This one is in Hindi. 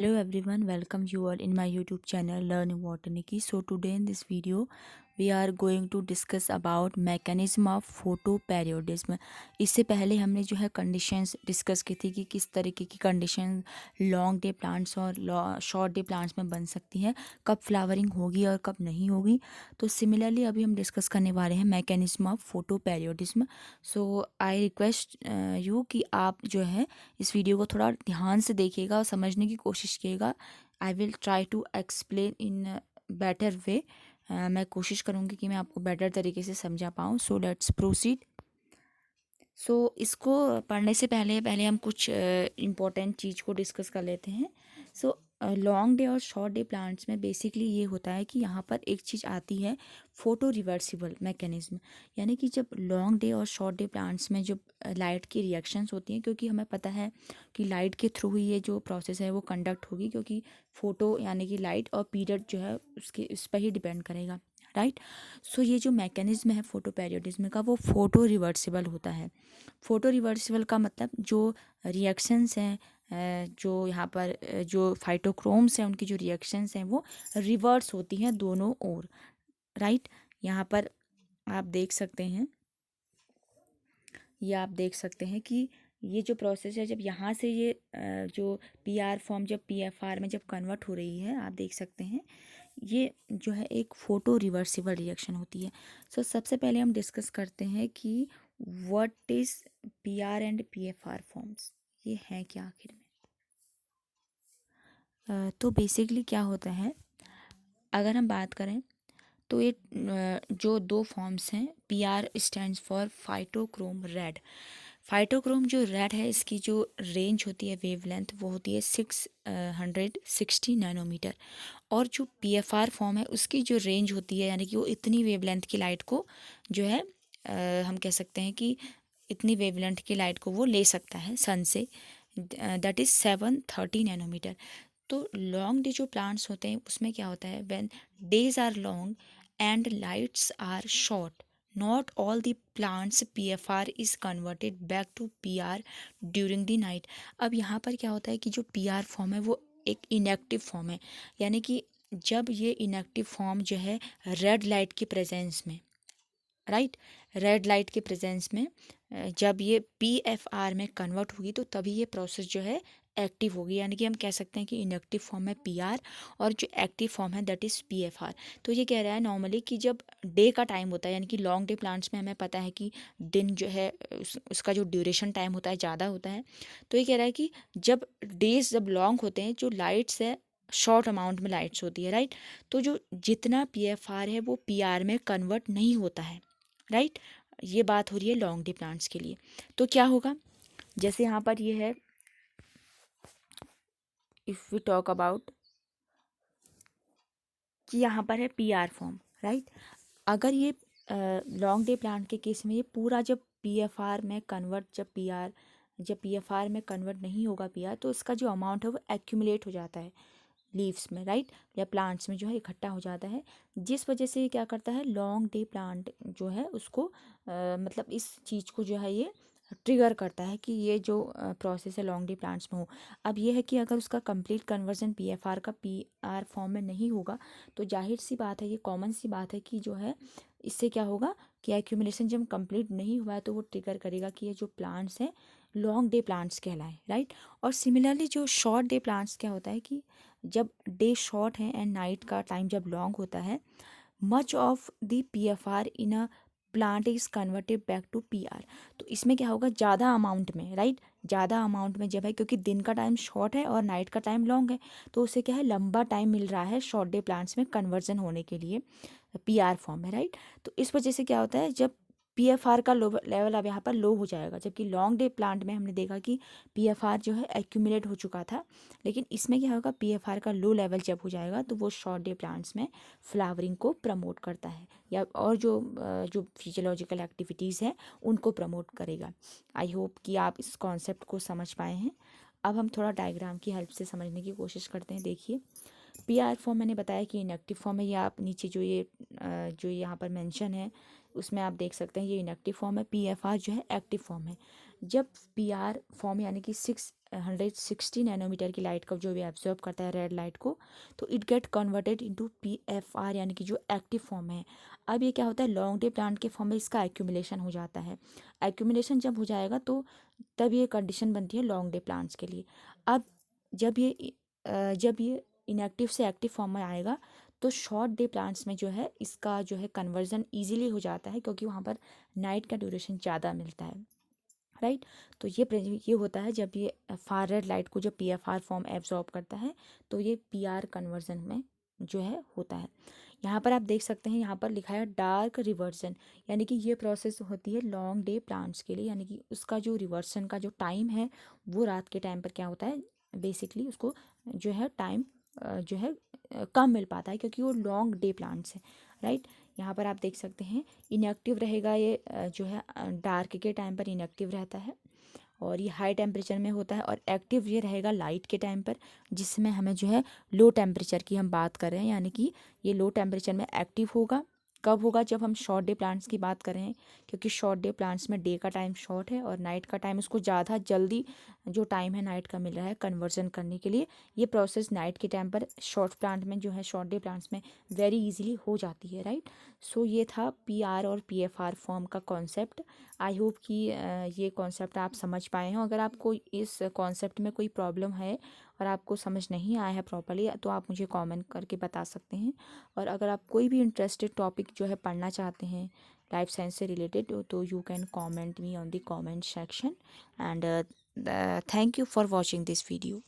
Hello everyone, welcome you all in my YouTube channel Learn Botany. So today in this video we are going to discuss about mechanism of photoperiodism. इससे पहले हमने जो है कंडीशंस डिस्कस की थी कि किस तरीके की कंडीशन लॉन्ग डे प्लांट्स और शॉर्ट डे प्लांट्स में बन सकती हैं, कब फ्लावरिंग होगी और कब नहीं होगी. तो सिमिलरली अभी हम डिस्कस करने वाले हैं mechanism of photoperiodism. So I request you कि आप जो है इस वीडियो को थोड़ा ध्यान से देखिएगा और समझने की कोशिश कीजिएगा. I will try to explain in better way. मैं कोशिश करूँगी कि मैं आपको बेटर तरीके से समझा पाऊँ. So let's proceed. सो इसको पढ़ने से पहले पहले हम कुछ इम्पोर्टेंट चीज़ को डिस्कस कर लेते हैं. सो लॉन्ग डे और शॉर्ट डे प्लांट्स में बेसिकली ये होता है कि यहाँ पर एक चीज़ आती है फोटो रिवर्सिबल मैकेनिज्म. यानी कि जब लॉन्ग डे और शॉर्ट डे प्लांट्स में जो लाइट की रिएक्शंस होती हैं, क्योंकि हमें पता है कि लाइट के थ्रू ही ये जो प्रोसेस है वो कंडक्ट होगी, क्योंकि फोटो यानी कि लाइट और पीरियड जो है उसके उस पर ही डिपेंड करेगा, राइट. सो ये जो मैकेनिज्म है फोटो पेरियोडिज्म का वो फोटो रिवर्सिबल होता है. फोटो रिवर्सिबल का मतलब जो रिएक्शंस हैं, जो यहाँ पर जो फाइटोक्रोम्स हैं उनकी जो रिएक्शंस हैं वो रिवर्स होती हैं दोनों ओर, राइट. यहाँ पर आप देख सकते हैं, ये आप देख सकते हैं कि ये जो प्रोसेस है, जब यहाँ से ये जो पी आर फॉर्म जब पी एफ आर में जब कन्वर्ट हो रही है, आप देख सकते हैं ये जो है एक फोटो रिवर्सिबल रिएक्शन होती है. सो सबसे पहले हम डिस्कस करते हैं कि what is P R and P F are forms, ये हैं क्या आखिर में. तो बेसिकली क्या होता है, अगर हम बात करें तो ये जो दो फॉर्म्स हैं, P R stands for phytochrome red. Phytochrome जो रेड है इसकी जो रेंज होती है वेवलेंथ वो होती है 660 नैनोमीटर. और जो पी एफ आर फॉर्म है उसकी जो रेंज होती है, यानी कि वो इतनी वेवलेंथ की लाइट को जो है हम कह सकते हैं कि इतनी वेवलेंथ की लाइट को वो ले सकता है सन से, दैट इज़ 730 नैनोमीटर. तो लॉन्ग डे जो प्लांट्स होते हैं उसमें क्या होता है, when days are long and lights are short, not all the plants P F R is converted back to P R during the night. अब यहाँ पर क्या होता है कि जो पी आर फॉर्म है वो एक इनएक्टिव फॉर्म है. यानी कि जब ये इनएक्टिव फॉर्म जो है रेड लाइट की प्रेजेंस में, राइट, रेड लाइट के प्रेजेंस में जब ये पी एफ आर में कन्वर्ट होगी तो तभी ये प्रोसेस जो है एक्टिव होगी. यानी कि हम कह सकते हैं कि इनएक्टिव फॉर्म है पी आर और जो एक्टिव फॉर्म है that is P F are. तो ये कह रहा है नॉर्मली कि जब डे का टाइम होता है, यानी कि लॉन्ग डे प्लांट्स में हमें पता है कि दिन जो है उसका जो ड्यूरेशन टाइम होता है ज़्यादा होता है. तो ये कह रहा है कि जब डेज जब लॉन्ग होते हैं, जो लाइट्स है शॉर्ट अमाउंट में लाइट्स होती है, राइट. तो जो जितना पी एफ आर है वो पी आर में कन्वर्ट नहीं होता है, राइट. ये बात हो रही है लॉन्ग डे प्लांट्स के लिए. तो क्या होगा, जैसे यहाँ पर ये है, इफ़ वी टॉक अबाउट कि यहाँ पर है पी आर फॉर्म, राइट. अगर ये लॉन्ग डे प्लांट के केस में ये पूरा जब पी एफ आर में कन्वर्ट जब पी एफ आर में कन्वर्ट नहीं होगा पी आर, तो इसका जो अमाउंट है वो एक्यूमुलेट हो जाता है लीव्स में, राइट, या प्लांट्स में जो है इकट्ठा हो जाता है. जिस वजह से ये क्या करता है, लॉन्ग डे प्लांट जो है उसको मतलब इस चीज़ को जो है ये ट्रिगर करता है कि ये जो प्रोसेस है लॉन्ग डे प्लांट्स में हो. अब ये है कि अगर उसका complete conversion P F are का पी आर फॉर्म में नहीं होगा तो जाहिर सी बात है, ये कॉमन सी बात है कि जो है इससे क्या होगा कि एक्यूमुलेशन जब कंप्लीट नहीं हुआ है तो वो ट्रिगर करेगा कि ये जो प्लांट्स हैं लॉन्ग डे प्लांट्स कहलाए, राइट. और सिमिलरली जो शॉर्ट डे प्लांट्स क्या होता है कि जब डे शॉर्ट है एंड नाइट का टाइम जब लॉन्ग होता है, much of the P F R in a plant is converted back to P R. तो इसमें क्या होगा, ज़्यादा अमाउंट में, राइट, ज़्यादा अमाउंट में जब है, क्योंकि दिन का टाइम शॉर्ट है और नाइट का टाइम लॉन्ग है, तो उसे क्या है लंबा टाइम मिल रहा है शॉर्ट डे प्लांट्स में कन्वर्जन होने के लिए पी आर फॉर्म में, राइट. तो इस वजह से क्या होता है, जब पी एफ आर का लेवल अब यहाँ पर लो हो जाएगा, जबकि लॉन्ग डे प्लांट में हमने देखा कि पी एफ आर जो है एक्यूमुलेट हो चुका था. लेकिन इसमें क्या होगा, पी एफ आर का लो लेवल जब हो जाएगा तो वो शॉर्ट डे प्लांट्स में फ्लावरिंग को प्रमोट करता है, या और जो फिजियोलॉजिकल एक्टिविटीज़ हैं उनको प्रमोट करेगा. आई होप कि आप इस कॉन्सेप्ट को समझ पाए हैं. अब हम थोड़ा डायग्राम की हेल्प से समझने की कोशिश करते हैं. देखिए, पी आर फॉर्म मैंने बताया कि इनएक्टिव फॉर्म है, या आप नीचे जो यहाँ पर मेंशन है उसमें आप देख सकते हैं ये इनएक्टिव फॉर्म है. पी एफ आर जो है एक्टिव फॉर्म है. जब पी आर फॉर्म यानी कि 660 नैनोमीटर की लाइट का जो भी एब्जॉर्ब करता है रेड लाइट को, तो it get converted into P F are यानी कि जो एक्टिव फॉर्म है। अब ये क्या होता है, लॉन्ग डे प्लांट के फॉर्म में इसका एक्यूमुलेशन हो जाता है। एक्यूमुलेशन जब हो जाएगा तो तब ये कंडीशन बनती है लॉन्ग डे प्लांट्स के लिए। अब जब ये इनएक्टिव से एक्टिव फॉर्म में आएगा तो शॉर्ट डे प्लांट्स में जो है इसका जो है कन्वर्जन ईजिली हो जाता है, क्योंकि वहाँ पर नाइट का ड्यूरेशन ज़्यादा मिलता है, राइट। तो ये होता है जब ये फार रेड लाइट को जब P F are form absorb करता है तो ये पी आर कन्वर्जन में जो है होता है। यहाँ पर आप देख सकते हैं, यहाँ पर लिखा है डार्क रिवर्जन, यानी कि ये प्रोसेस होती है लॉन्ग डे प्लांट्स के लिए, यानी कि उसका जो रिवर्सन का जो टाइम है वो रात के टाइम पर क्या होता है, बेसिकली उसको जो है टाइम जो है कम मिल पाता है, क्योंकि वो लॉन्ग डे प्लांट्स है, राइट। यहाँ पर आप देख सकते हैं इनएक्टिव रहेगा ये जो है डार्क के टाइम पर इनएक्टिव रहता है, और ये हाई टेम्परेचर में होता है, और एक्टिव ये रहेगा लाइट के टाइम पर, जिसमें हमें जो है लो टेम्परेचर की हम बात कर रहे हैं, यानी कि ये लो टेम्परेचर में एक्टिव होगा। कब होगा, जब हम शॉर्ट डे प्लांट्स की बात कर रहे हैं, क्योंकि शॉर्ट डे प्लांट्स में डे का टाइम शॉर्ट है और नाइट का टाइम उसको ज़्यादा जल्दी जो टाइम है नाइट का मिल रहा है कन्वर्जन करने के लिए। ये प्रोसेस नाइट के टाइम पर शॉर्ट प्लांट में जो है शॉर्ट डे प्लांट्स में वेरी इजीली हो जाती है, राइट। सो ये था पी आर और पी एफ आर फॉर्म का कॉन्सेप्ट। आई होप कि ये कॉन्सेप्ट आप समझ पाए हों। अगर आपको इस कॉन्सेप्ट में कोई प्रॉब्लम है और आपको समझ नहीं आया है प्रॉपर्ली, तो आप मुझे कमेंट करके बता सकते हैं। और अगर आप कोई भी इंटरेस्टेड टॉपिक जो है पढ़ना चाहते हैं लाइफ साइंस से रिलेटेड, तो you can comment me on the comment section. And thank you for watching this video.